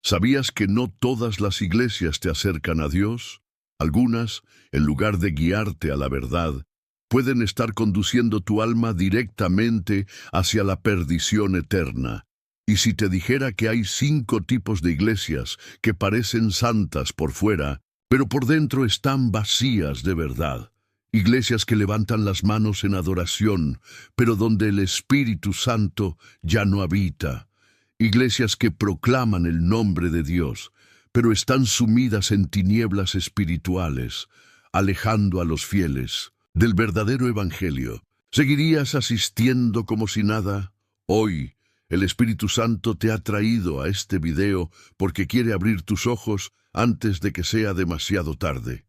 ¿Sabías que no todas las iglesias te acercan a Dios? Algunas, en lugar de guiarte a la verdad, pueden estar conduciendo tu alma directamente hacia la perdición eterna. Y si te dijera que hay 5 tipos de iglesias que parecen santas por fuera, pero por dentro están vacías de verdad. Iglesias que levantan las manos en adoración, pero donde el Espíritu Santo ya no habita. Iglesias que proclaman el nombre de Dios, pero están sumidas en tinieblas espirituales, alejando a los fieles del verdadero evangelio. ¿Seguirías asistiendo como si nada? Hoy, el Espíritu Santo te ha traído a este video porque quiere abrir tus ojos antes de que sea demasiado tarde.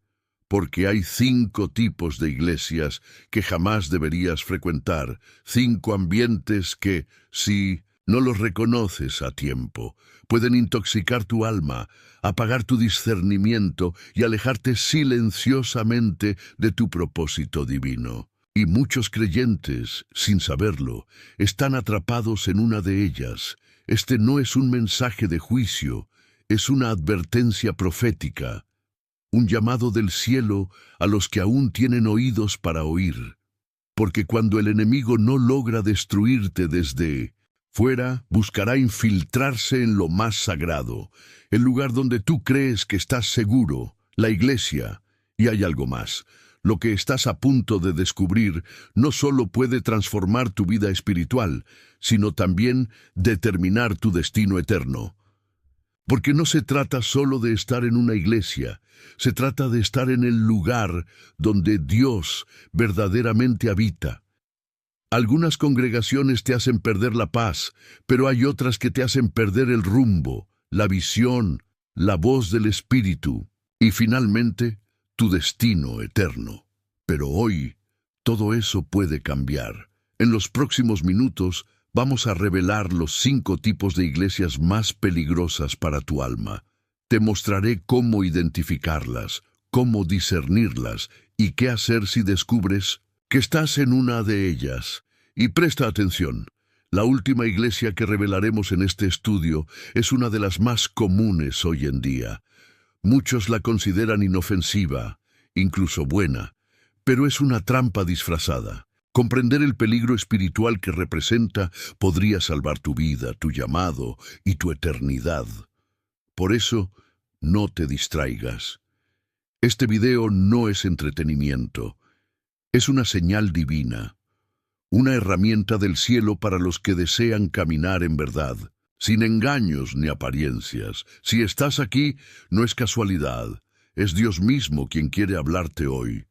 Porque hay 5 tipos de iglesias que jamás deberías frecuentar, 5 ambientes que, si no los reconoces a tiempo, pueden intoxicar tu alma, apagar tu discernimiento y alejarte silenciosamente de tu propósito divino. Y muchos creyentes, sin saberlo, están atrapados en una de ellas. Este no es un mensaje de juicio, es una advertencia profética, un llamado del cielo a los que aún tienen oídos para oír. Porque cuando el enemigo no logra destruirte desde fuera, buscará infiltrarse en lo más sagrado, el lugar donde tú crees que estás seguro, la iglesia. Y hay algo más. Lo que estás a punto de descubrir no solo puede transformar tu vida espiritual, sino también determinar tu destino eterno. Porque no se trata solo de estar en una iglesia, se trata de estar en el lugar donde Dios verdaderamente habita. Algunas congregaciones te hacen perder la paz, pero hay otras que te hacen perder el rumbo, la visión, la voz del Espíritu y finalmente tu destino eterno. Pero hoy todo eso puede cambiar. En los próximos minutos vamos a revelar los 5 tipos de iglesias más peligrosas para tu alma. Te mostraré cómo identificarlas, cómo discernirlas y qué hacer si descubres que estás en una de ellas. Y presta atención, la última iglesia que revelaremos en este estudio es una de las más comunes hoy en día. Muchos la consideran inofensiva, incluso buena, pero es una trampa disfrazada. Comprender el peligro espiritual que representa podría salvar tu vida, tu llamado y tu eternidad. Por eso, no te distraigas. Este video no es entretenimiento, es una señal divina, una herramienta del cielo para los que desean caminar en verdad, sin engaños ni apariencias. Si estás aquí, no es casualidad, es Dios mismo quien quiere hablarte hoy.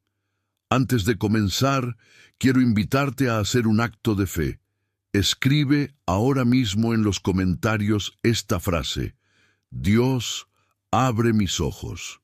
Antes de comenzar, quiero invitarte a hacer un acto de fe. Escribe ahora mismo en los comentarios esta frase: Dios, abre mis ojos.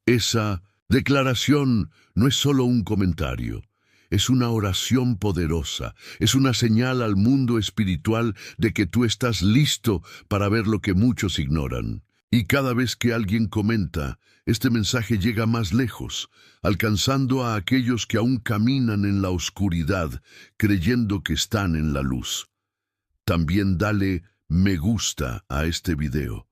Esa declaración no es solo un comentario, es una oración poderosa, es una señal al mundo espiritual de que tú estás listo para ver lo que muchos ignoran. Y cada vez que alguien comenta, este mensaje llega más lejos, alcanzando a aquellos que aún caminan en la oscuridad, creyendo que están en la luz. También dale me gusta a este video,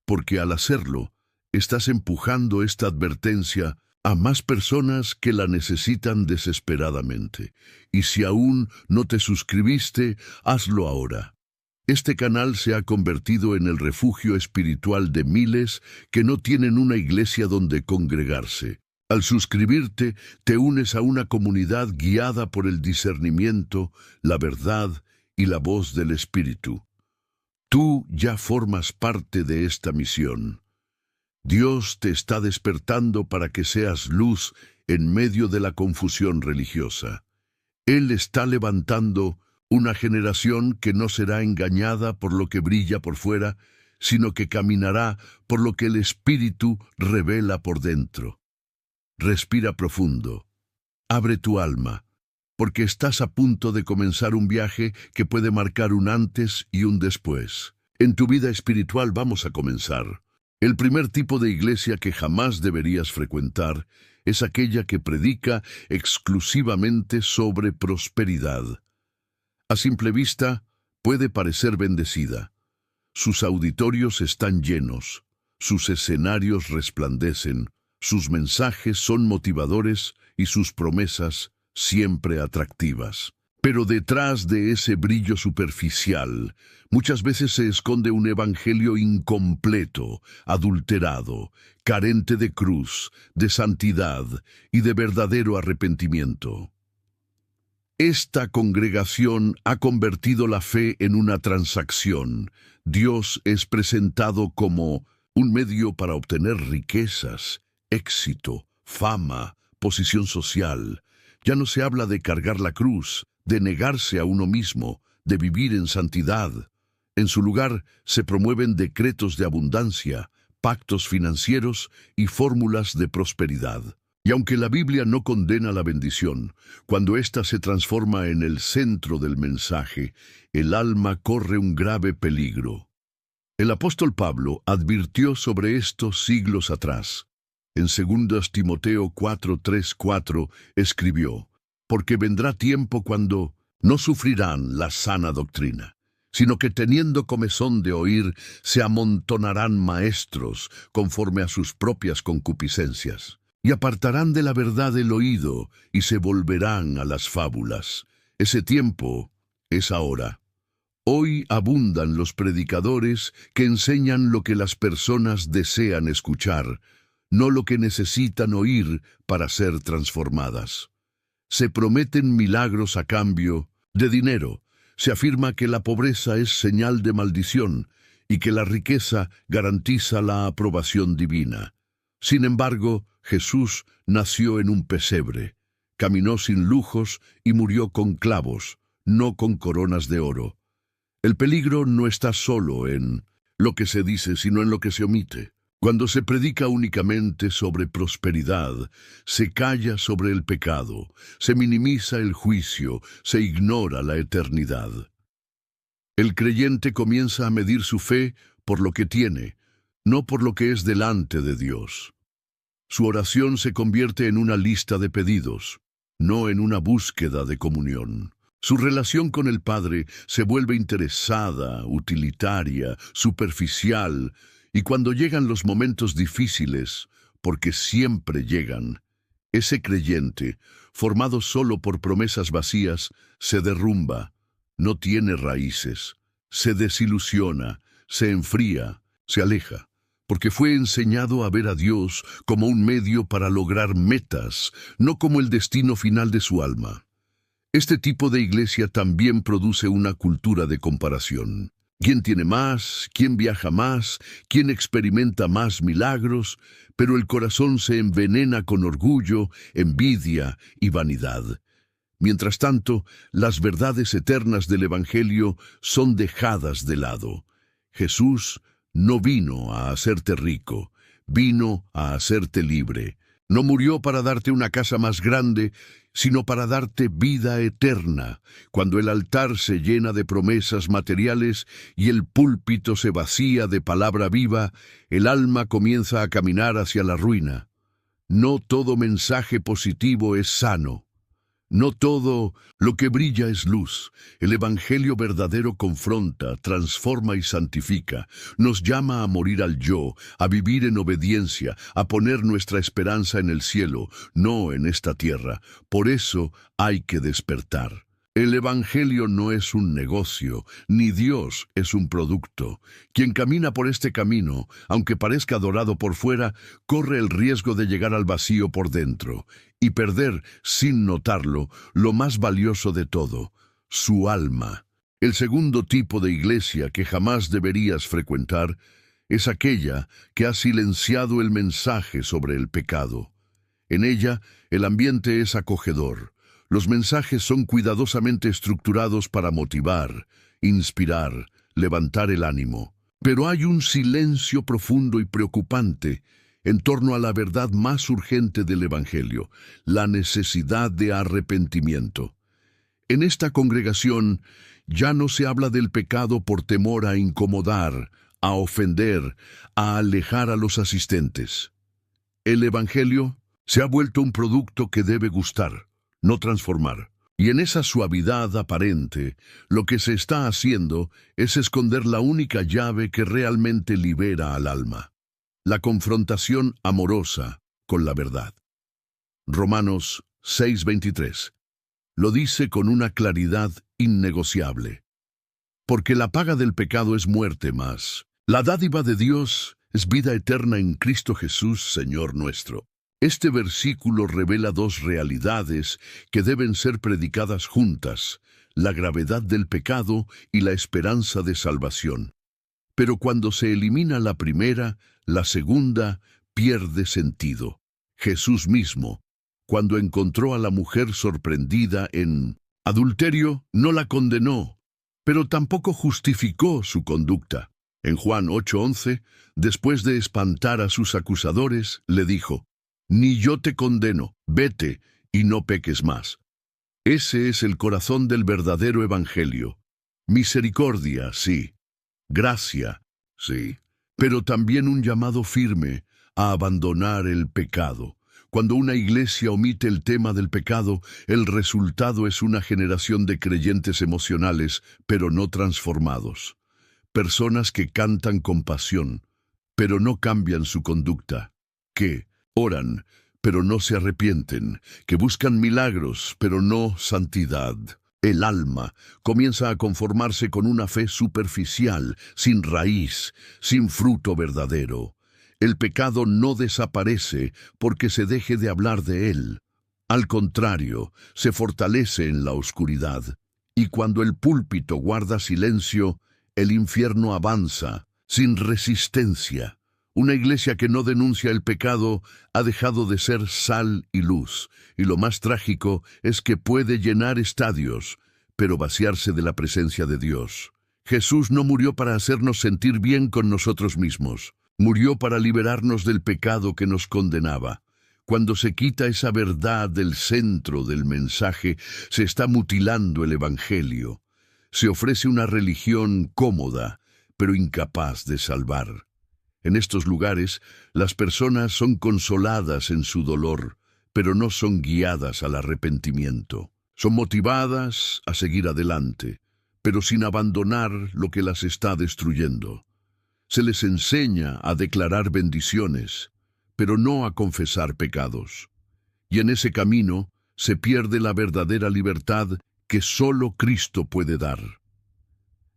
porque al hacerlo, estás empujando esta advertencia a más personas que la necesitan desesperadamente. Y si aún no te suscribiste, hazlo ahora. Este canal se ha convertido en el refugio espiritual de miles que no tienen una iglesia donde congregarse. Al suscribirte, te unes a una comunidad guiada por el discernimiento, la verdad y la voz del Espíritu. Tú ya formas parte de esta misión. Dios te está despertando para que seas luz en medio de la confusión religiosa. Él está levantando una generación que no será engañada por lo que brilla por fuera, sino que caminará por lo que el Espíritu revela por dentro. Respira profundo. Abre tu alma, porque estás a punto de comenzar un viaje que puede marcar un antes y un después. En tu vida espiritual vamos a comenzar. El primer tipo de iglesia que jamás deberías frecuentar es aquella que predica exclusivamente sobre prosperidad. A simple vista, puede parecer bendecida. Sus auditorios están llenos, sus escenarios resplandecen, sus mensajes son motivadores y sus promesas siempre atractivas. Pero detrás de ese brillo superficial, muchas veces se esconde un evangelio incompleto, adulterado, carente de cruz, de santidad y de verdadero arrepentimiento. Esta congregación ha convertido la fe en una transacción. Dios es presentado como un medio para obtener riquezas, éxito, fama, posición social. Ya no se habla de cargar la cruz, de negarse a uno mismo, de vivir en santidad. En su lugar se promueven decretos de abundancia, pactos financieros y fórmulas de prosperidad. Y aunque la Biblia no condena la bendición, cuando ésta se transforma en el centro del mensaje, el alma corre un grave peligro. El apóstol Pablo advirtió sobre esto siglos atrás. En 2 Timoteo 4:3-4 escribió: porque vendrá tiempo cuando no sufrirán la sana doctrina, sino que teniendo comezón de oír, se amontonarán maestros conforme a sus propias concupiscencias, y apartarán de la verdad el oído, y se volverán a las fábulas. Ese tiempo es ahora. Hoy abundan los predicadores que enseñan lo que las personas desean escuchar, no lo que necesitan oír para ser transformadas. Se prometen milagros a cambio de dinero. Se afirma que la pobreza es señal de maldición y que la riqueza garantiza la aprobación divina. Sin embargo, Jesús nació en un pesebre, caminó sin lujos y murió con clavos, no con coronas de oro. El peligro no está solo en lo que se dice, sino en lo que se omite. Cuando se predica únicamente sobre prosperidad, se calla sobre el pecado, se minimiza el juicio, se ignora la eternidad. El creyente comienza a medir su fe por lo que tiene, no por lo que es delante de Dios. Su oración se convierte en una lista de pedidos, no en una búsqueda de comunión. Su relación con el Padre se vuelve interesada, utilitaria, superficial, y cuando llegan los momentos difíciles, porque siempre llegan, ese creyente, formado solo por promesas vacías, se derrumba, no tiene raíces, se desilusiona, se enfría, se aleja, porque fue enseñado a ver a Dios como un medio para lograr metas, no como el destino final de su alma. Este tipo de iglesia también produce una cultura de comparación. ¿Quién tiene más? ¿Quién viaja más? ¿Quién experimenta más milagros? Pero el corazón se envenena con orgullo, envidia y vanidad. Mientras tanto, las verdades eternas del Evangelio son dejadas de lado. Jesús no vino a hacerte rico, vino a hacerte libre. No murió para darte una casa más grande, sino para darte vida eterna. Cuando el altar se llena de promesas materiales y el púlpito se vacía de palabra viva, el alma comienza a caminar hacia la ruina. No todo mensaje positivo es sano. No todo lo que brilla es luz. El Evangelio verdadero confronta, transforma y santifica. Nos llama a morir al yo, a vivir en obediencia, a poner nuestra esperanza en el cielo, no en esta tierra. Por eso hay que despertar. El Evangelio no es un negocio, ni Dios es un producto. Quien camina por este camino, aunque parezca dorado por fuera, corre el riesgo de llegar al vacío por dentro y perder, sin notarlo, lo más valioso de todo, su alma. El segundo tipo de iglesia que jamás deberías frecuentar es aquella que ha silenciado el mensaje sobre el pecado. En ella, el ambiente es acogedor. Los mensajes son cuidadosamente estructurados para motivar, inspirar, levantar el ánimo. Pero hay un silencio profundo y preocupante en torno a la verdad más urgente del Evangelio, la necesidad de arrepentimiento. En esta congregación ya no se habla del pecado por temor a incomodar, a ofender, a alejar a los asistentes. El Evangelio se ha vuelto un producto que debe gustar, no transformar. Y en esa suavidad aparente, lo que se está haciendo es esconder la única llave que realmente libera al alma: la confrontación amorosa con la verdad. Romanos 6:23 lo dice con una claridad innegociable. Porque la paga del pecado es muerte, mas la dádiva de Dios es vida eterna en Cristo Jesús, Señor nuestro. Este versículo revela dos realidades que deben ser predicadas juntas: la gravedad del pecado y la esperanza de salvación. Pero cuando se elimina la primera, la segunda pierde sentido. Jesús mismo, cuando encontró a la mujer sorprendida en adulterio, no la condenó, pero tampoco justificó su conducta. En Juan 8:11, después de espantar a sus acusadores, le dijo: «Ni yo te condeno, vete y no peques más». Ese es el corazón del verdadero evangelio. Misericordia, sí. Gracia, sí. Pero también un llamado firme a abandonar el pecado. Cuando una iglesia omite el tema del pecado, el resultado es una generación de creyentes emocionales, pero no transformados. Personas que cantan con pasión, pero no cambian su conducta. Que oran, pero no se arrepienten. Que buscan milagros, pero no santidad. El alma comienza a conformarse con una fe superficial, sin raíz, sin fruto verdadero. El pecado no desaparece porque se deje de hablar de él. Al contrario, se fortalece en la oscuridad. Y cuando el púlpito guarda silencio, el infierno avanza, sin resistencia. Una iglesia que no denuncia el pecado ha dejado de ser sal y luz. Y lo más trágico es que puede llenar estadios, pero vaciarse de la presencia de Dios. Jesús no murió para hacernos sentir bien con nosotros mismos. Murió para liberarnos del pecado que nos condenaba. Cuando se quita esa verdad del centro del mensaje, se está mutilando el evangelio. Se ofrece una religión cómoda, pero incapaz de salvar. En estos lugares, las personas son consoladas en su dolor, pero no son guiadas al arrepentimiento. Son motivadas a seguir adelante, pero sin abandonar lo que las está destruyendo. Se les enseña a declarar bendiciones, pero no a confesar pecados. Y en ese camino se pierde la verdadera libertad que solo Cristo puede dar.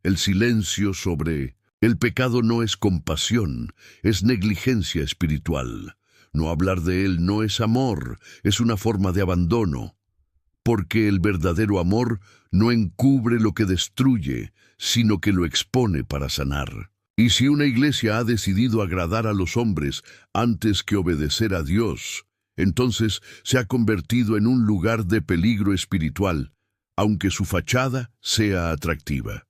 El silencio sobre el pecado no es compasión, es negligencia espiritual. No hablar de él no es amor, es una forma de abandono. Porque el verdadero amor no encubre lo que destruye, sino que lo expone para sanar. Y si una iglesia ha decidido agradar a los hombres antes que obedecer a Dios, entonces se ha convertido en un lugar de peligro espiritual, aunque su fachada sea atractiva.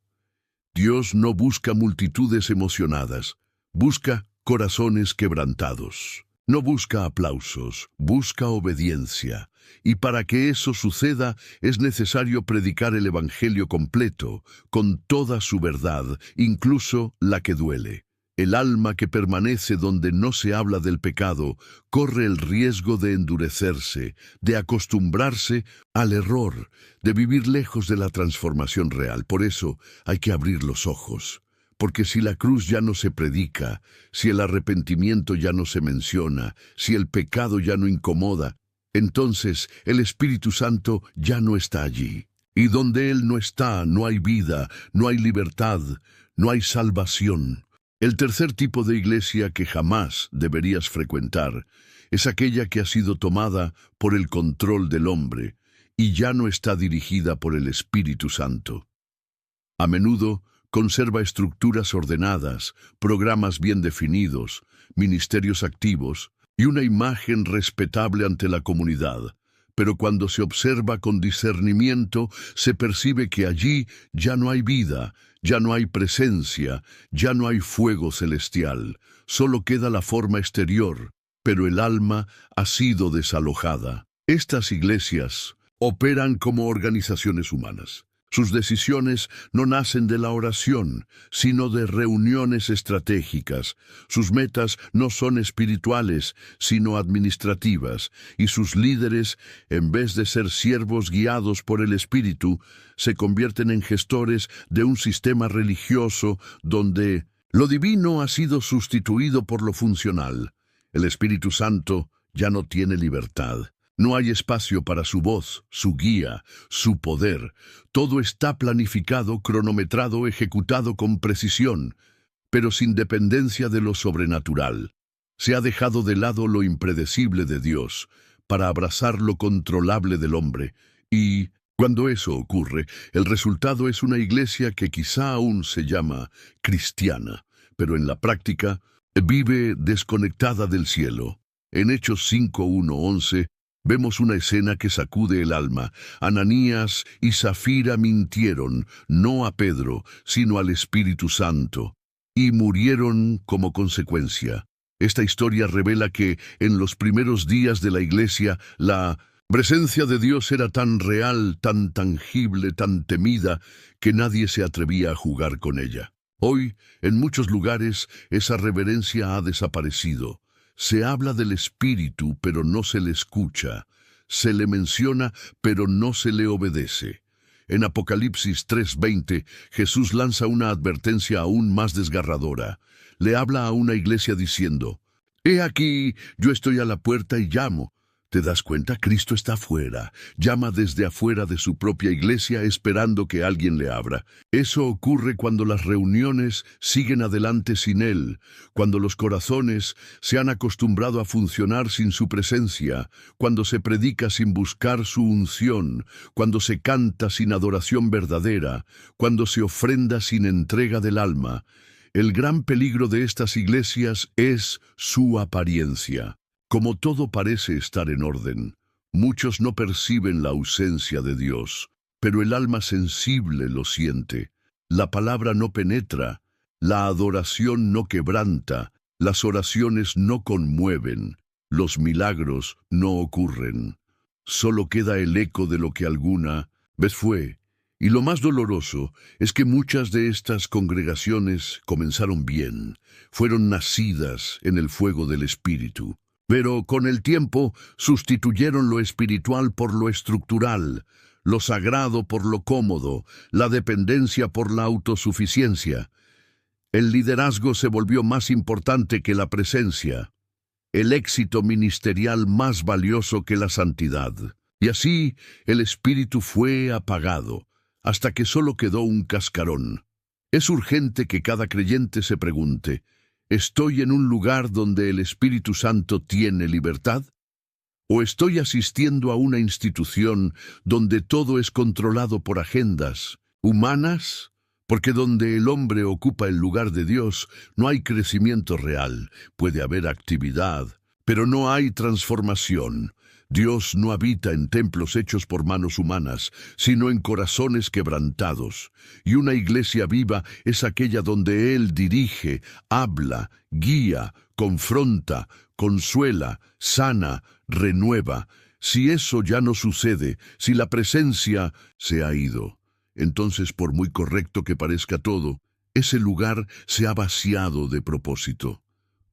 Dios no busca multitudes emocionadas, busca corazones quebrantados. No busca aplausos, busca obediencia. Y para que eso suceda es necesario predicar el evangelio completo, con toda su verdad, incluso la que duele. El alma que permanece donde no se habla del pecado corre el riesgo de endurecerse, de acostumbrarse al error, de vivir lejos de la transformación real. Por eso hay que abrir los ojos. Porque si la cruz ya no se predica, si el arrepentimiento ya no se menciona, si el pecado ya no incomoda, entonces el Espíritu Santo ya no está allí. Y donde Él no está, no hay vida, no hay libertad, no hay salvación. El tercer tipo de iglesia que jamás deberías frecuentar es aquella que ha sido tomada por el control del hombre y ya no está dirigida por el Espíritu Santo. A menudo conserva estructuras ordenadas, programas bien definidos, ministerios activos y una imagen respetable ante la comunidad. Pero cuando se observa con discernimiento, se percibe que allí ya no hay vida, ya no hay presencia, ya no hay fuego celestial. Solo queda la forma exterior, pero el alma ha sido desalojada. Estas iglesias operan como organizaciones humanas. Sus decisiones no nacen de la oración, sino de reuniones estratégicas. Sus metas no son espirituales, sino administrativas, y sus líderes, en vez de ser siervos guiados por el Espíritu, se convierten en gestores de un sistema religioso donde lo divino ha sido sustituido por lo funcional. El Espíritu Santo ya no tiene libertad. No hay espacio para su voz, su guía, su poder. Todo está planificado, cronometrado, ejecutado con precisión, pero sin dependencia de lo sobrenatural. Se ha dejado de lado lo impredecible de Dios para abrazar lo controlable del hombre. Y cuando eso ocurre, el resultado es una iglesia que quizá aún se llama cristiana, pero en la práctica vive desconectada del cielo. En Hechos 5:1-11, vemos una escena que sacude el alma. Ananías y Zafira mintieron, no a Pedro, sino al Espíritu Santo, y murieron como consecuencia. Esta historia revela que, en los primeros días de la iglesia, la presencia de Dios era tan real, tan tangible, tan temida, que nadie se atrevía a jugar con ella. Hoy, en muchos lugares, esa reverencia ha desaparecido. Se habla del Espíritu, pero no se le escucha. Se le menciona, pero no se le obedece. En Apocalipsis 3:20, Jesús lanza una advertencia aún más desgarradora. Le habla a una iglesia diciendo: «He aquí, yo estoy a la puerta y llamo». ¿Te das cuenta? Cristo está afuera. Llama desde afuera de su propia iglesia esperando que alguien le abra. Eso ocurre cuando las reuniones siguen adelante sin Él, cuando los corazones se han acostumbrado a funcionar sin su presencia, cuando se predica sin buscar su unción, cuando se canta sin adoración verdadera, cuando se ofrenda sin entrega del alma. El gran peligro de estas iglesias es su apariencia. Como todo parece estar en orden, muchos no perciben la ausencia de Dios, pero el alma sensible lo siente. La palabra no penetra, la adoración no quebranta, las oraciones no conmueven, los milagros no ocurren. Solo queda el eco de lo que alguna vez fue. Y lo más doloroso es que muchas de estas congregaciones comenzaron bien, fueron nacidas en el fuego del Espíritu. Pero con el tiempo sustituyeron lo espiritual por lo estructural, lo sagrado por lo cómodo, la dependencia por la autosuficiencia. El liderazgo se volvió más importante que la presencia, el éxito ministerial más valioso que la santidad. Y así el espíritu fue apagado, hasta que solo quedó un cascarón. Es urgente que cada creyente se pregunte: ¿estoy en un lugar donde el Espíritu Santo tiene libertad? ¿O estoy asistiendo a una institución donde todo es controlado por agendas humanas? Porque donde el hombre ocupa el lugar de Dios, no hay crecimiento real. Puede haber actividad, pero no hay transformación. Dios no habita en templos hechos por manos humanas, sino en corazones quebrantados. Y una iglesia viva es aquella donde Él dirige, habla, guía, confronta, consuela, sana, renueva. Si eso ya no sucede, si la presencia se ha ido, entonces, por muy correcto que parezca todo, ese lugar se ha vaciado de propósito.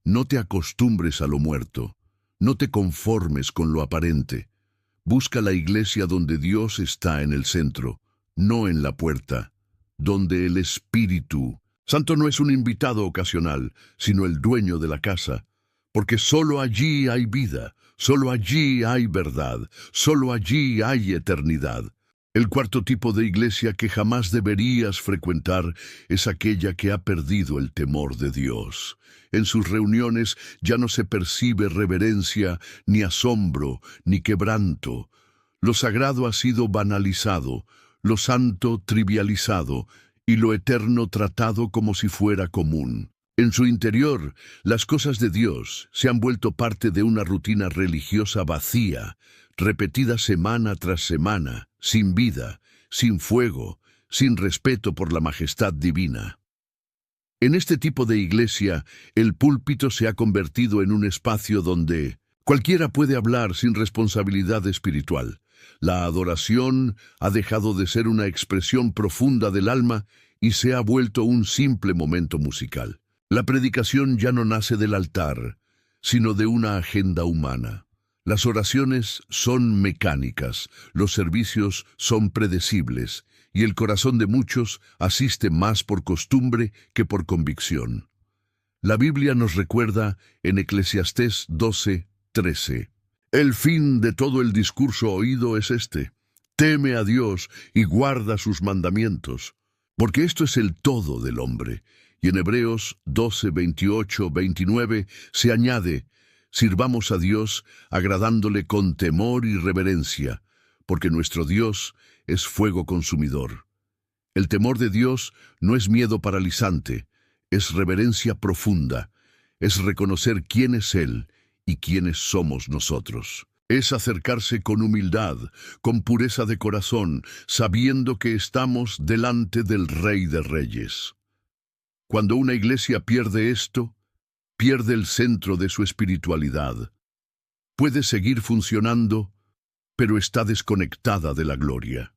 No te acostumbres a lo muerto. No te conformes con lo aparente. Busca la iglesia donde Dios está en el centro, no en la puerta, donde el Espíritu Santo no es un invitado ocasional, sino el dueño de la casa, porque solo allí hay vida, solo allí hay verdad, solo allí hay eternidad. El cuarto tipo de iglesia que jamás deberías frecuentar es aquella que ha perdido el temor de Dios. En sus reuniones ya no se percibe reverencia, ni asombro, ni quebranto. Lo sagrado ha sido banalizado, lo santo trivializado, y lo eterno tratado como si fuera común. En su interior, las cosas de Dios se han vuelto parte de una rutina religiosa vacía, repetida semana tras semana, sin vida, sin fuego, sin respeto por la majestad divina. En este tipo de iglesia, el púlpito se ha convertido en un espacio donde cualquiera puede hablar sin responsabilidad espiritual. La adoración ha dejado de ser una expresión profunda del alma y se ha vuelto un simple momento musical. La predicación ya no nace del altar, sino de una agenda humana. Las oraciones son mecánicas, los servicios son predecibles, y el corazón de muchos asiste más por costumbre que por convicción. La Biblia nos recuerda en Eclesiastés 12:13. El fin de todo el discurso oído es este: teme a Dios y guarda sus mandamientos, porque esto es el todo del hombre. Y en Hebreos 12:28-29 se añade: sirvamos a Dios agradándole con temor y reverencia, porque nuestro Dios es fuego consumidor. El temor de Dios no es miedo paralizante, es reverencia profunda, es reconocer quién es Él y quiénes somos nosotros. Es acercarse con humildad, con pureza de corazón, sabiendo que estamos delante del Rey de Reyes. Cuando una iglesia pierde esto, pierde el centro de su espiritualidad. Puede seguir funcionando, pero está desconectada de la gloria.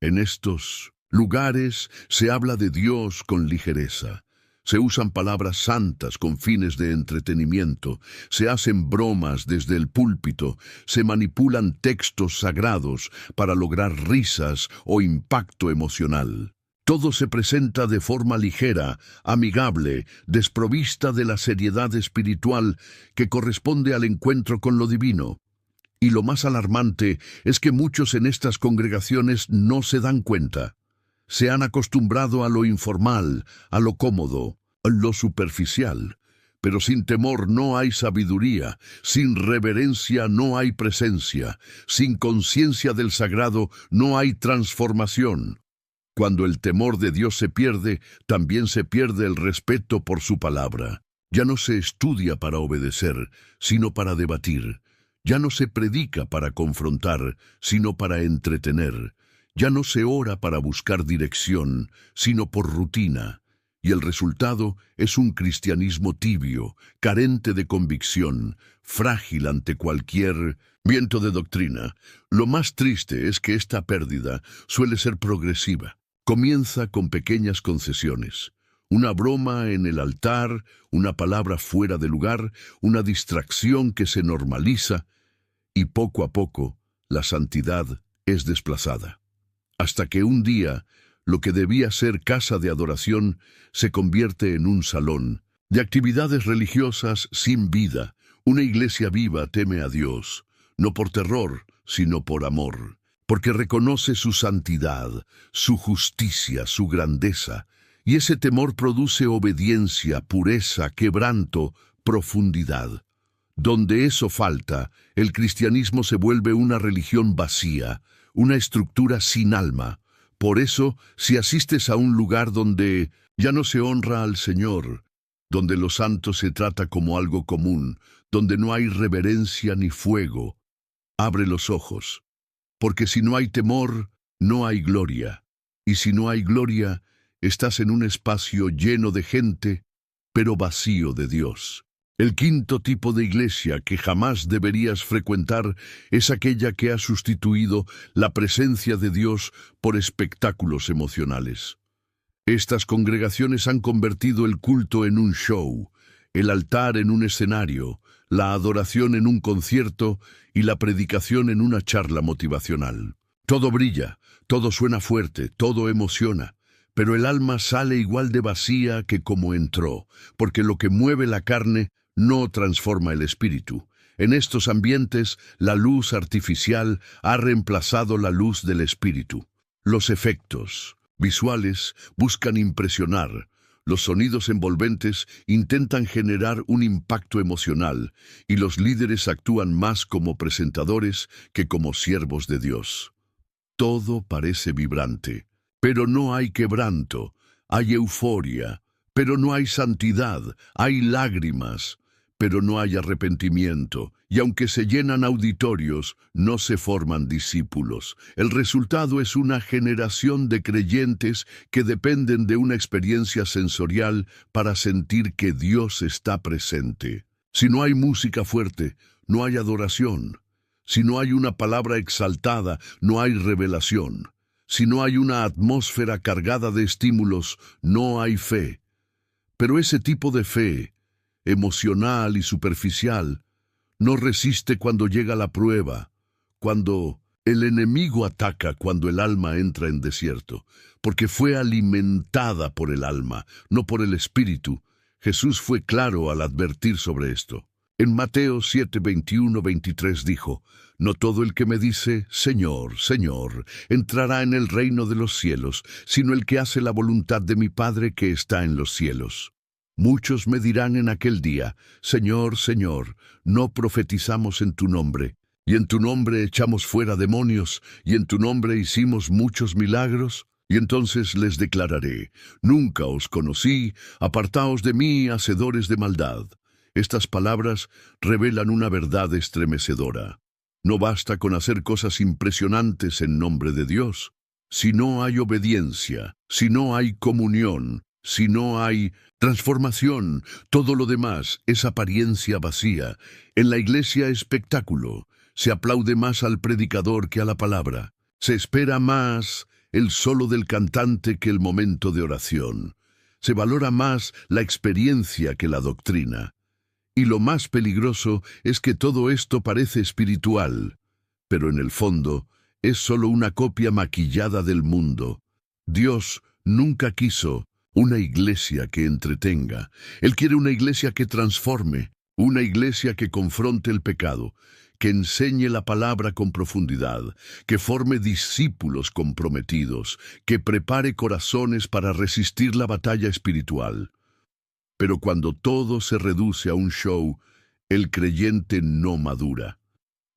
En estos lugares se habla de Dios con ligereza. Se usan palabras santas con fines de entretenimiento, se hacen bromas desde el púlpito, se manipulan textos sagrados para lograr risas o impacto emocional. Todo se presenta de forma ligera, amigable, desprovista de la seriedad espiritual que corresponde al encuentro con lo divino. Y lo más alarmante es que muchos en estas congregaciones no se dan cuenta. Se han acostumbrado a lo informal, a lo cómodo, a lo superficial. Pero sin temor no hay sabiduría, sin reverencia no hay presencia, sin conciencia del sagrado no hay transformación. Cuando el temor de Dios se pierde, también se pierde el respeto por su palabra. Ya no se estudia para obedecer, sino para debatir. Ya no se predica para confrontar, sino para entretener. Ya no se ora para buscar dirección, sino por rutina. Y el resultado es un cristianismo tibio, carente de convicción, frágil ante cualquier viento de doctrina. Lo más triste es que esta pérdida suele ser progresiva. Comienza con pequeñas concesiones. Una broma en el altar, una palabra fuera de lugar, una distracción que se normaliza, y poco a poco la santidad es desplazada. Hasta que un día, lo que debía ser casa de adoración se convierte en un salón de actividades religiosas sin vida. Una iglesia viva teme a Dios, no por terror, sino por amor, porque reconoce su santidad, su justicia, su grandeza, y ese temor produce obediencia, pureza, quebranto, profundidad. Donde eso falta, el cristianismo se vuelve una religión vacía, una estructura sin alma. Por eso, si asistes a un lugar donde ya no se honra al Señor, donde lo santo se trata como algo común, donde no hay reverencia ni fuego, abre los ojos, porque si no hay temor, no hay gloria, y si no hay gloria, estás en un espacio lleno de gente, pero vacío de Dios. El quinto tipo de iglesia que jamás deberías frecuentar es aquella que ha sustituido la presencia de Dios por espectáculos emocionales. Estas congregaciones han convertido el culto en un show, el altar en un escenario, la adoración en un concierto y la predicación en una charla motivacional. Todo brilla, todo suena fuerte, todo emociona. Pero el alma sale igual de vacía que como entró, porque lo que mueve la carne no transforma el espíritu. En estos ambientes, la luz artificial ha reemplazado la luz del espíritu. Los efectos visuales buscan impresionar. Los sonidos envolventes intentan generar un impacto emocional, y los líderes actúan más como presentadores que como siervos de Dios. Todo parece vibrante, pero no hay quebranto, hay euforia, pero no hay santidad, hay lágrimas, pero no hay arrepentimiento, y aunque se llenan auditorios, no se forman discípulos. El resultado es una generación de creyentes que dependen de una experiencia sensorial para sentir que Dios está presente. Si no hay música fuerte, no hay adoración. Si no hay una palabra exaltada, no hay revelación. Si no hay una atmósfera cargada de estímulos, no hay fe. Pero ese tipo de fe, emocional y superficial, no resiste cuando llega la prueba, cuando el enemigo ataca, cuando el alma entra en desierto, porque fue alimentada por el alma, no por el espíritu. Jesús fue claro al advertir sobre esto. En Mateo 7:21-23 dijo: «No todo el que me dice, Señor, Señor, entrará en el reino de los cielos, sino el que hace la voluntad de mi Padre que está en los cielos. Muchos me dirán en aquel día, Señor, Señor, no profetizamos en tu nombre, y en tu nombre echamos fuera demonios, y en tu nombre hicimos muchos milagros». Y entonces les declararé: «Nunca os conocí, apartaos de mí, hacedores de maldad». Estas palabras revelan una verdad estremecedora. No basta con hacer cosas impresionantes en nombre de Dios. Si no hay obediencia, si no hay comunión, si no hay transformación, todo lo demás es apariencia vacía. En la iglesia espectáculo. Se aplaude más al predicador que a la palabra. Se espera más el solo del cantante que el momento de oración. Se valora más la experiencia que la doctrina. Y lo más peligroso es que todo esto parece espiritual, pero en el fondo es solo una copia maquillada del mundo. Dios nunca quiso una iglesia que entretenga. Él quiere una iglesia que transforme, una iglesia que confronte el pecado, que enseñe la palabra con profundidad, que forme discípulos comprometidos, que prepare corazones para resistir la batalla espiritual. Pero cuando todo se reduce a un show, el creyente no madura.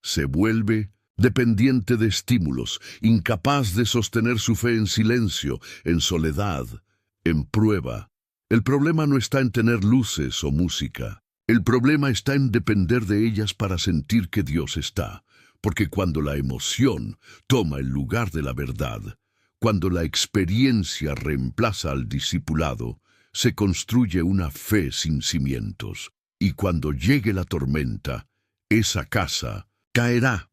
Se vuelve dependiente de estímulos, incapaz de sostener su fe en silencio, en soledad, en prueba. El problema no está en tener luces o música. El problema está en depender de ellas para sentir que Dios está. Porque cuando la emoción toma el lugar de la verdad, cuando la experiencia reemplaza al discipulado, se construye una fe sin cimientos, y cuando llegue la tormenta, esa casa caerá.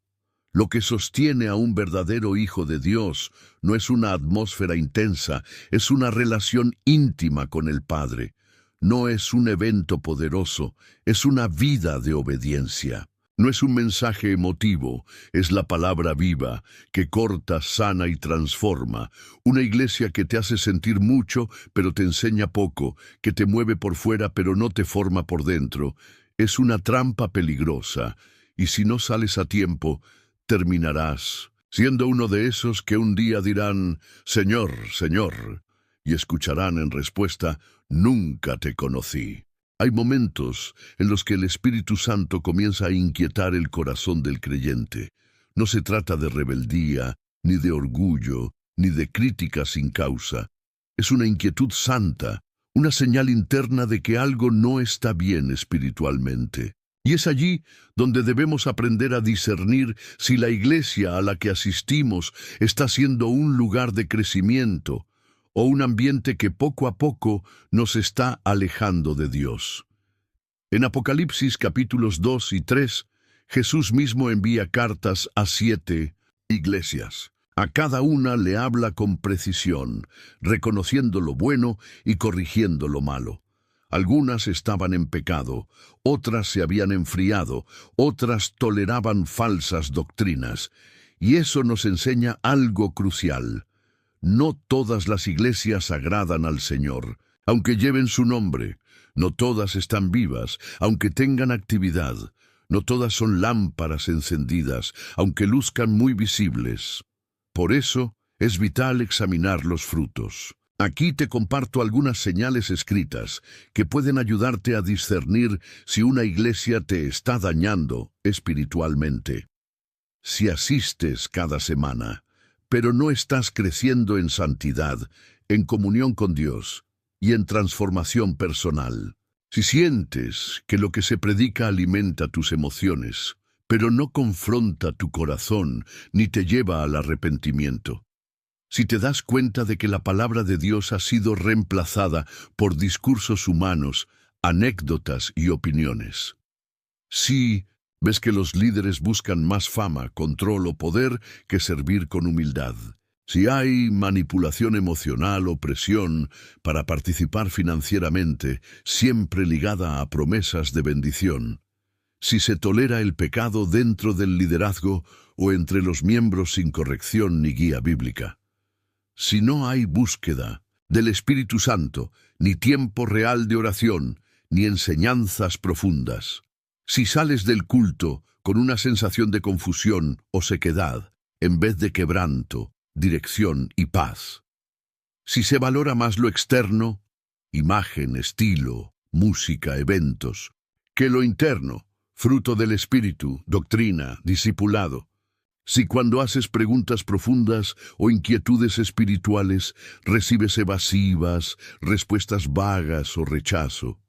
Lo que sostiene a un verdadero hijo de Dios no es una atmósfera intensa, es una relación íntima con el Padre. No es un evento poderoso, es una vida de obediencia. No es un mensaje emotivo, es la palabra viva, que corta, sana y transforma. Una iglesia que te hace sentir mucho, pero te enseña poco, que te mueve por fuera, pero no te forma por dentro. Es una trampa peligrosa, y si no sales a tiempo, terminarás siendo uno de esos que un día dirán, «Señor, Señor», y escucharán en respuesta, «Nunca te conocí». Hay momentos en los que el Espíritu Santo comienza a inquietar el corazón del creyente. No se trata de rebeldía, ni de orgullo, ni de crítica sin causa. Es una inquietud santa, una señal interna de que algo no está bien espiritualmente. Y es allí donde debemos aprender a discernir si la iglesia a la que asistimos está siendo un lugar de crecimiento, o un ambiente que poco a poco nos está alejando de Dios. En Apocalipsis capítulos 2 y 3, Jesús mismo envía cartas a 7 iglesias. A cada una le habla con precisión, reconociendo lo bueno y corrigiendo lo malo. Algunas estaban en pecado, otras se habían enfriado, otras toleraban falsas doctrinas. Y eso nos enseña algo crucial. No todas las iglesias agradan al Señor, aunque lleven su nombre. No todas están vivas, aunque tengan actividad. No todas son lámparas encendidas, aunque luzcan muy visibles. Por eso, es vital examinar los frutos. Aquí te comparto algunas señales escritas que pueden ayudarte a discernir si una iglesia te está dañando espiritualmente. Si asistes cada semana, pero no estás creciendo en santidad, en comunión con Dios y en transformación personal. Si sientes que lo que se predica alimenta tus emociones, pero no confronta tu corazón ni te lleva al arrepentimiento. Si te das cuenta de que la palabra de Dios ha sido reemplazada por discursos humanos, anécdotas y opiniones. Si Ves que los líderes buscan más fama, control o poder que servir con humildad. Si hay manipulación emocional o presión para participar financieramente, siempre ligada a promesas de bendición. Si se tolera el pecado dentro del liderazgo o entre los miembros sin corrección ni guía bíblica. Si no hay búsqueda del Espíritu Santo, ni tiempo real de oración, ni enseñanzas profundas. Si sales del culto con una sensación de confusión o sequedad, en vez de quebranto, dirección y paz. Si se valora más lo externo, imagen, estilo, música, eventos, que lo interno, fruto del Espíritu, doctrina, discipulado. Si cuando haces preguntas profundas o inquietudes espirituales, recibes evasivas, respuestas vagas o rechazo.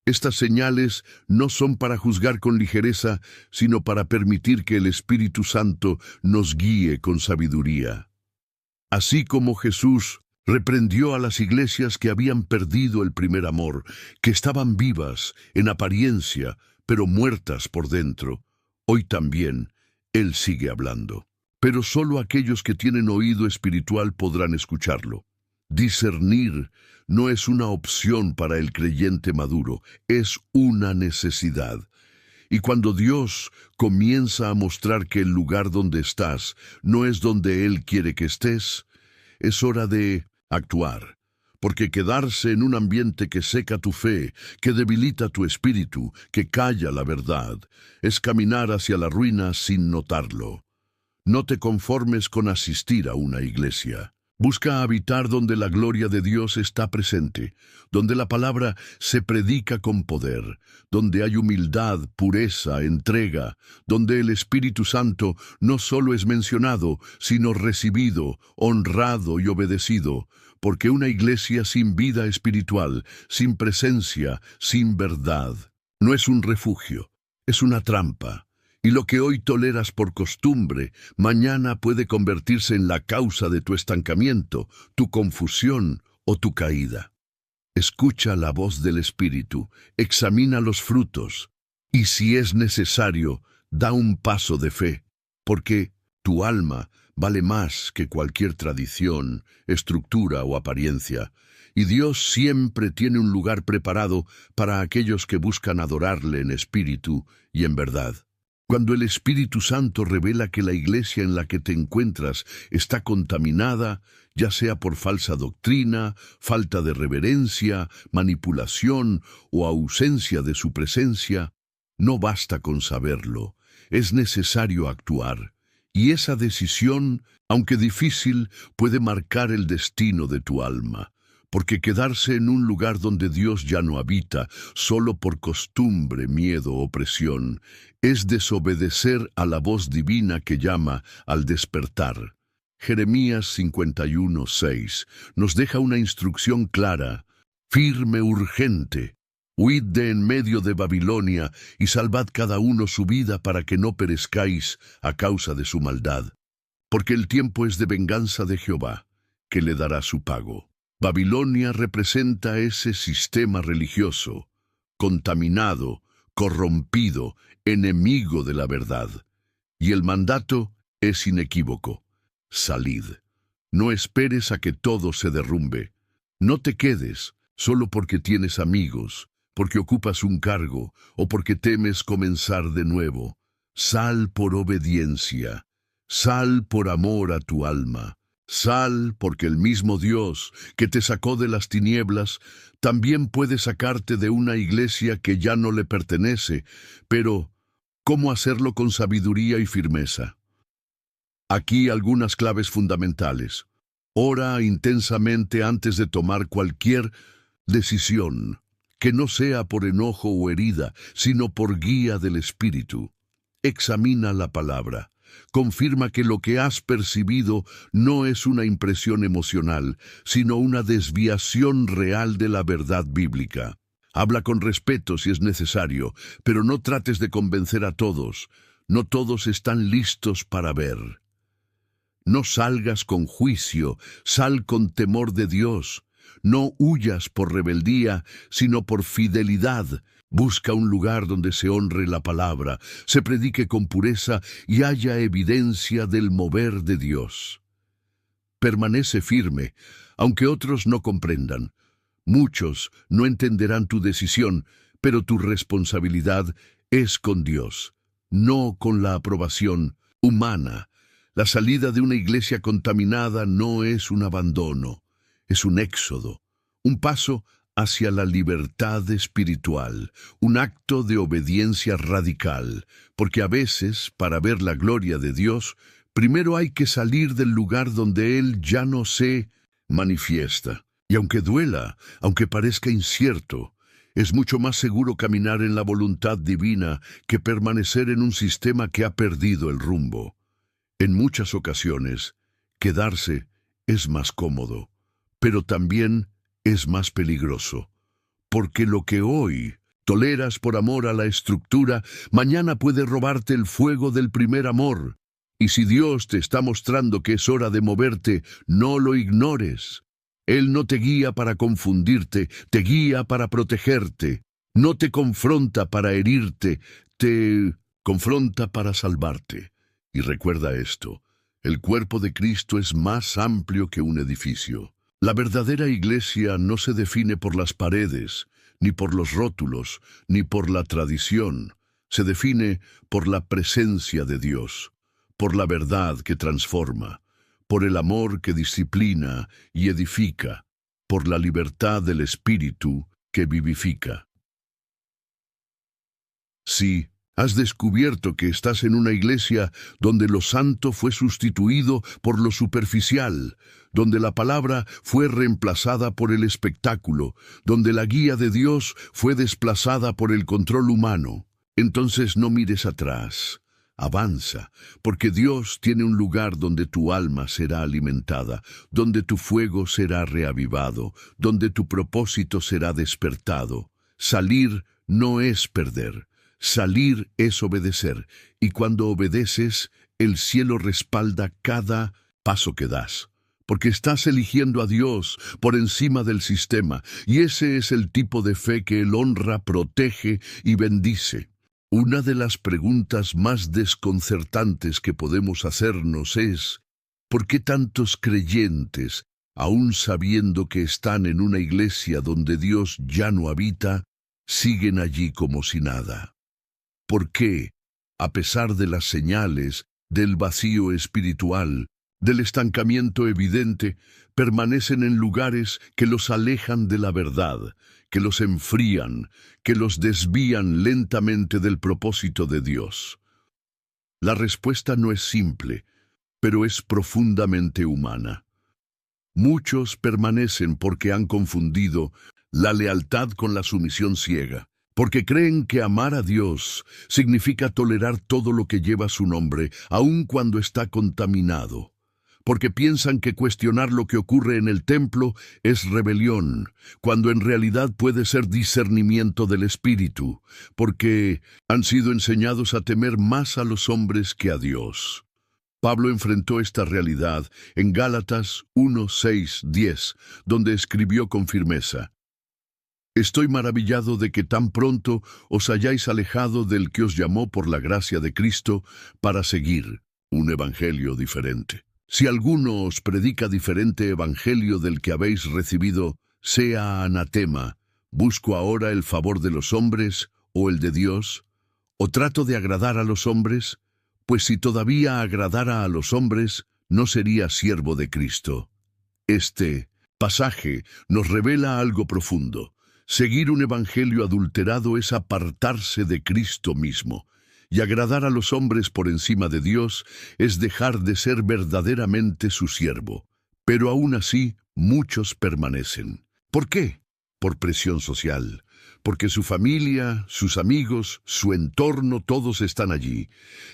Estas señales no son para juzgar con ligereza, sino para permitir que el Espíritu Santo nos guíe con sabiduría. Así como Jesús reprendió a las iglesias que habían perdido el primer amor, que estaban vivas en apariencia, pero muertas por dentro, hoy también Él sigue hablando. Pero solo aquellos que tienen oído espiritual podrán escucharlo. Discernir no es una opción para el creyente maduro, es una necesidad. Y cuando Dios comienza a mostrar que el lugar donde estás no es donde Él quiere que estés, es hora de actuar. Porque quedarse en un ambiente que seca tu fe, que debilita tu espíritu, que calla la verdad, es caminar hacia la ruina sin notarlo. No te conformes con asistir a una iglesia. Busca habitar donde la gloria de Dios está presente, donde la palabra se predica con poder, donde hay humildad, pureza, entrega, donde el Espíritu Santo no solo es mencionado, sino recibido, honrado y obedecido, porque una iglesia sin vida espiritual, sin presencia, sin verdad, no es un refugio, es una trampa. Y lo que hoy toleras por costumbre, mañana puede convertirse en la causa de tu estancamiento, tu confusión o tu caída. Escucha la voz del Espíritu, examina los frutos, y si es necesario, da un paso de fe, porque tu alma vale más que cualquier tradición, estructura o apariencia, y Dios siempre tiene un lugar preparado para aquellos que buscan adorarle en espíritu y en verdad. Cuando el Espíritu Santo revela que la iglesia en la que te encuentras está contaminada, ya sea por falsa doctrina, falta de reverencia, manipulación o ausencia de su presencia, no basta con saberlo, es necesario actuar. Y esa decisión, aunque difícil, puede marcar el destino de tu alma. Porque quedarse en un lugar donde Dios ya no habita, solo por costumbre, miedo o presión, es desobedecer a la voz divina que llama al despertar. Jeremías 51:6 nos deja una instrucción clara, firme, urgente. Huid de en medio de Babilonia y salvad cada uno su vida para que no perezcáis a causa de su maldad. Porque el tiempo es de venganza de Jehová, que le dará su pago. Babilonia representa ese sistema religioso, contaminado, corrompido, enemigo de la verdad. Y el mandato es inequívoco. Salid. No esperes a que todo se derrumbe. No te quedes solo porque tienes amigos, porque ocupas un cargo o porque temes comenzar de nuevo. Sal por obediencia. Sal por amor a tu alma. Sal porque el mismo Dios que te sacó de las tinieblas también puede sacarte de una iglesia que ya no le pertenece, pero ¿cómo hacerlo con sabiduría y firmeza? Aquí algunas claves fundamentales. Ora intensamente antes de tomar cualquier decisión, que no sea por enojo o herida, sino por guía del Espíritu. Examina la palabra. Confirma que lo que has percibido no es una impresión emocional, sino una desviación real de la verdad bíblica. Habla con respeto si es necesario, pero no trates de convencer a todos. No todos están listos para ver. No salgas con juicio, sal con temor de Dios. No huyas por rebeldía, sino por fidelidad. Busca un lugar donde se honre la palabra, se predique con pureza y haya evidencia del mover de Dios. Permanece firme, aunque otros no comprendan. Muchos no entenderán tu decisión, pero tu responsabilidad es con Dios, no con la aprobación humana. La salida de una iglesia contaminada no es un abandono, es un éxodo, un paso hacia la libertad espiritual, un acto de obediencia radical, porque a veces, para ver la gloria de Dios, primero hay que salir del lugar donde Él ya no se manifiesta. Y aunque duela, aunque parezca incierto, es mucho más seguro caminar en la voluntad divina que permanecer en un sistema que ha perdido el rumbo. En muchas ocasiones, quedarse es más cómodo, pero también es más peligroso, porque lo que hoy toleras por amor a la estructura, mañana puede robarte el fuego del primer amor. Y si Dios te está mostrando que es hora de moverte, no lo ignores. Él no te guía para confundirte, te guía para protegerte. No te confronta para herirte, te confronta para salvarte. Y recuerda esto, el cuerpo de Cristo es más amplio que un edificio. La verdadera iglesia no se define por las paredes, ni por los rótulos, ni por la tradición. Se define por la presencia de Dios, por la verdad que transforma, por el amor que disciplina y edifica, por la libertad del Espíritu que vivifica. Sí, has descubierto que estás en una iglesia donde lo santo fue sustituido por lo superficial, donde la palabra fue reemplazada por el espectáculo, donde la guía de Dios fue desplazada por el control humano. Entonces no mires atrás. Avanza, porque Dios tiene un lugar donde tu alma será alimentada, donde tu fuego será reavivado, donde tu propósito será despertado. Salir no es perder. Salir es obedecer, y cuando obedeces, el cielo respalda cada paso que das, porque estás eligiendo a Dios por encima del sistema, y ese es el tipo de fe que Él honra, protege y bendice. Una de las preguntas más desconcertantes que podemos hacernos es, ¿por qué tantos creyentes, aun sabiendo que están en una iglesia donde Dios ya no habita, siguen allí como si nada? ¿Por qué, a pesar de las señales, del vacío espiritual, del estancamiento evidente, permanecen en lugares que los alejan de la verdad, que los enfrían, que los desvían lentamente del propósito de Dios? La respuesta no es simple, pero es profundamente humana. Muchos permanecen porque han confundido la lealtad con la sumisión ciega, porque creen que amar a Dios significa tolerar todo lo que lleva su nombre, aun cuando está contaminado, porque piensan que cuestionar lo que ocurre en el templo es rebelión, cuando en realidad puede ser discernimiento del Espíritu, porque han sido enseñados a temer más a los hombres que a Dios. Pablo enfrentó esta realidad en Gálatas 1, 6, 10, donde escribió con firmeza: Estoy maravillado de que tan pronto os hayáis alejado del que os llamó por la gracia de Cristo para seguir un evangelio diferente. Si alguno os predica diferente evangelio del que habéis recibido, sea anatema. ¿Busco ahora el favor de los hombres o el de Dios? ¿O trato de agradar a los hombres? Pues si todavía agradara a los hombres, no sería siervo de Cristo. Este pasaje nos revela algo profundo. Seguir un evangelio adulterado es apartarse de Cristo mismo, y agradar a los hombres por encima de Dios es dejar de ser verdaderamente su siervo. Pero aún así, muchos permanecen. ¿Por qué? Por presión social, porque su familia, sus amigos, su entorno, todos están allí,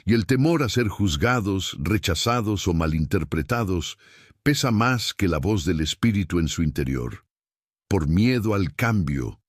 y el temor a ser juzgados, rechazados o malinterpretados pesa más que la voz del Espíritu en su interior. Por miedo al cambio,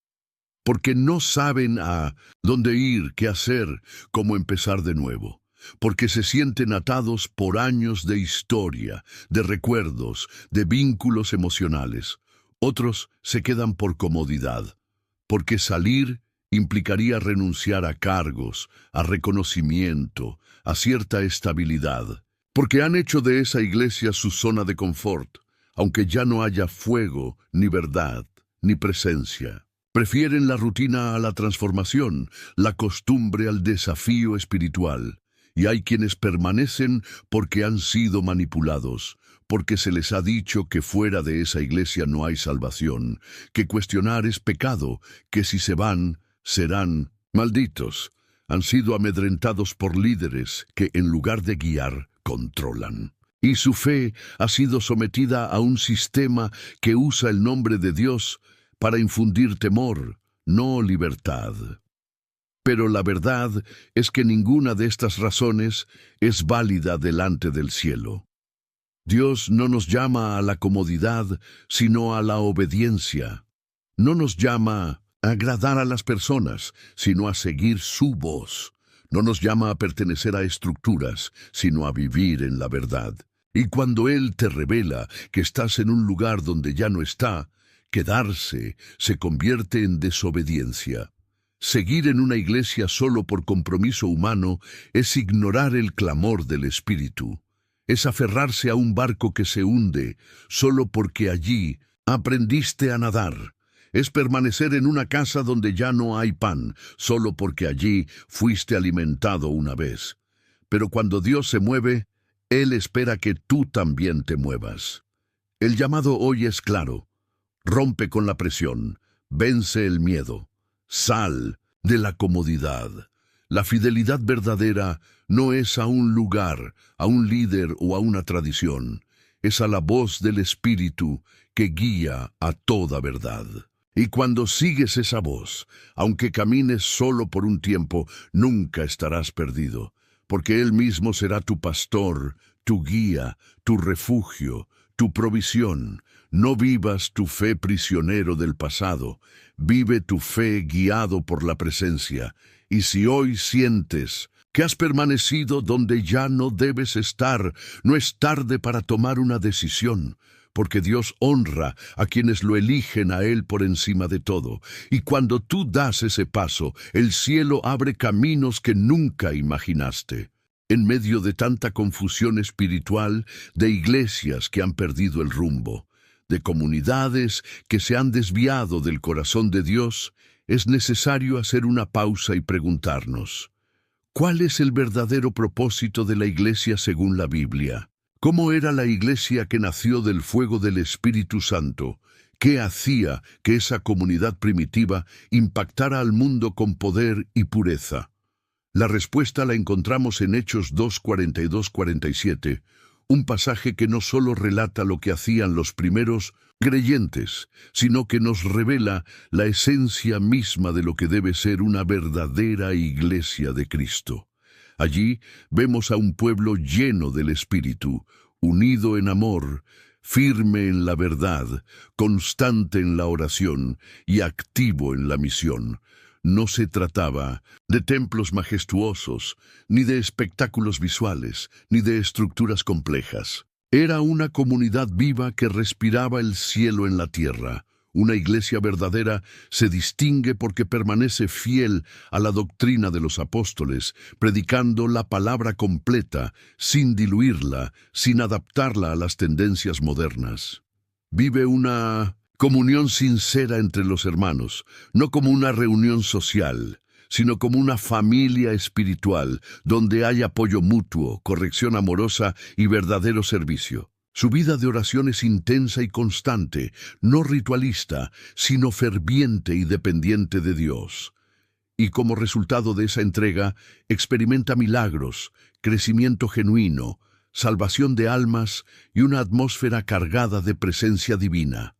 porque no saben a dónde ir, qué hacer, cómo empezar de nuevo, porque se sienten atados por años de historia, de recuerdos, de vínculos emocionales. Otros se quedan por comodidad, porque salir Implicaría renunciar a cargos, a reconocimiento, a cierta estabilidad, porque han hecho de esa iglesia su zona de confort, aunque ya no haya fuego, ni verdad, ni presencia. Prefieren la rutina a la transformación, la costumbre al desafío espiritual. Y hay quienes permanecen porque han sido manipulados, porque se les ha dicho que fuera de esa iglesia no hay salvación, que cuestionar es pecado, que si se van, serán malditos. Han sido amedrentados por líderes que, en lugar de guiar, controlan. Y su fe ha sido sometida a un sistema que usa el nombre de Dios para infundir temor, no libertad. Pero la verdad es que ninguna de estas razones es válida delante del cielo. Dios no nos llama a la comodidad, sino a la obediencia. No nos llama a agradar a las personas, sino a seguir su voz. No nos llama a pertenecer a estructuras, sino a vivir en la verdad. Y cuando Él te revela que estás en un lugar donde ya no está, quedarse se convierte en desobediencia. Seguir en una iglesia solo por compromiso humano es ignorar el clamor del Espíritu. Es aferrarse a un barco que se hunde solo porque allí aprendiste a nadar. Es permanecer en una casa donde ya no hay pan, solo porque allí fuiste alimentado una vez. Pero cuando Dios se mueve, Él espera que tú también te muevas. El llamado hoy es claro. Rompe con la presión, vence el miedo. Sal de la comodidad. La fidelidad verdadera no es a un lugar, a un líder o a una tradición. Es a la voz del Espíritu que guía a toda verdad. Y cuando sigues esa voz, aunque camines solo por un tiempo, nunca estarás perdido, porque Él mismo será tu pastor, tu guía, tu refugio, tu provisión. No vivas tu fe prisionero del pasado, vive tu fe guiado por la presencia. Y si hoy sientes que has permanecido donde ya no debes estar, no es tarde para tomar una decisión, porque Dios honra a quienes lo eligen a Él por encima de todo. Y cuando tú das ese paso, el cielo abre caminos que nunca imaginaste. En medio de tanta confusión espiritual, de iglesias que han perdido el rumbo, de comunidades que se han desviado del corazón de Dios, es necesario hacer una pausa y preguntarnos, ¿cuál es el verdadero propósito de la iglesia según la Biblia? ¿Cómo era la iglesia que nació del fuego del Espíritu Santo? ¿Qué hacía que esa comunidad primitiva impactara al mundo con poder y pureza? La respuesta la encontramos en Hechos 2:42-47, un pasaje que no solo relata lo que hacían los primeros creyentes, sino que nos revela la esencia misma de lo que debe ser una verdadera iglesia de Cristo. Allí vemos a un pueblo lleno del Espíritu, unido en amor, firme en la verdad, constante en la oración y activo en la misión. No se trataba de templos majestuosos, ni de espectáculos visuales, ni de estructuras complejas. Era una comunidad viva que respiraba el cielo en la tierra. Una iglesia verdadera se distingue porque permanece fiel a la doctrina de los apóstoles, predicando la palabra completa, sin diluirla, sin adaptarla a las tendencias modernas. Vive una comunión sincera entre los hermanos, no como una reunión social, sino como una familia espiritual, donde hay apoyo mutuo, corrección amorosa y verdadero servicio. Su vida de oración es intensa y constante, no ritualista, sino ferviente y dependiente de Dios. Y como resultado de esa entrega, experimenta milagros, crecimiento genuino, salvación de almas y una atmósfera cargada de presencia divina.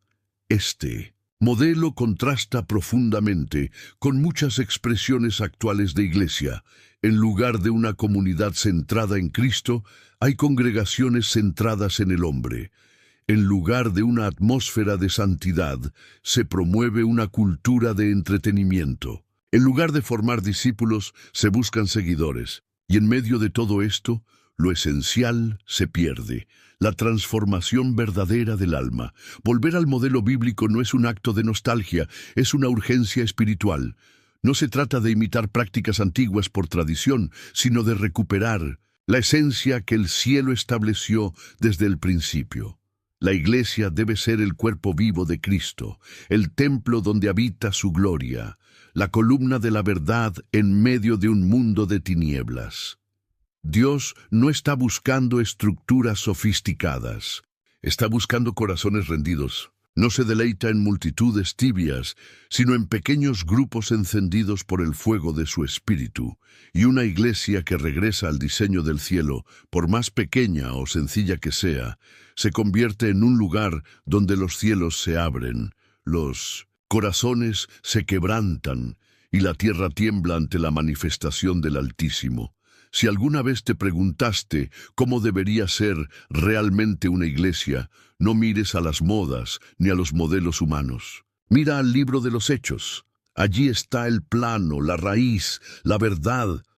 Este modelo contrasta profundamente con muchas expresiones actuales de iglesia. En lugar de una comunidad centrada en Cristo, hay congregaciones centradas en el hombre. En lugar de una atmósfera de santidad, se promueve una cultura de entretenimiento. En lugar de formar discípulos, se buscan seguidores. Y en medio de todo esto, lo esencial se pierde, la transformación verdadera del alma. Volver al modelo bíblico no es un acto de nostalgia, es una urgencia espiritual. No se trata de imitar prácticas antiguas por tradición, sino de recuperar la esencia que el cielo estableció desde el principio. La iglesia debe ser el cuerpo vivo de Cristo, el templo donde habita su gloria, la columna de la verdad en medio de un mundo de tinieblas. Dios no está buscando estructuras sofisticadas, está buscando corazones rendidos. No se deleita en multitudes tibias, sino en pequeños grupos encendidos por el fuego de su espíritu, y una iglesia que regresa al diseño del cielo, por más pequeña o sencilla que sea, se convierte en un lugar donde los cielos se abren, los corazones se quebrantan y la tierra tiembla ante la manifestación del Altísimo. Si alguna vez te preguntaste cómo debería ser realmente una iglesia, no mires a las modas ni a los modelos humanos. Mira al libro de los Hechos. Allí está el plano, la raíz, la verdad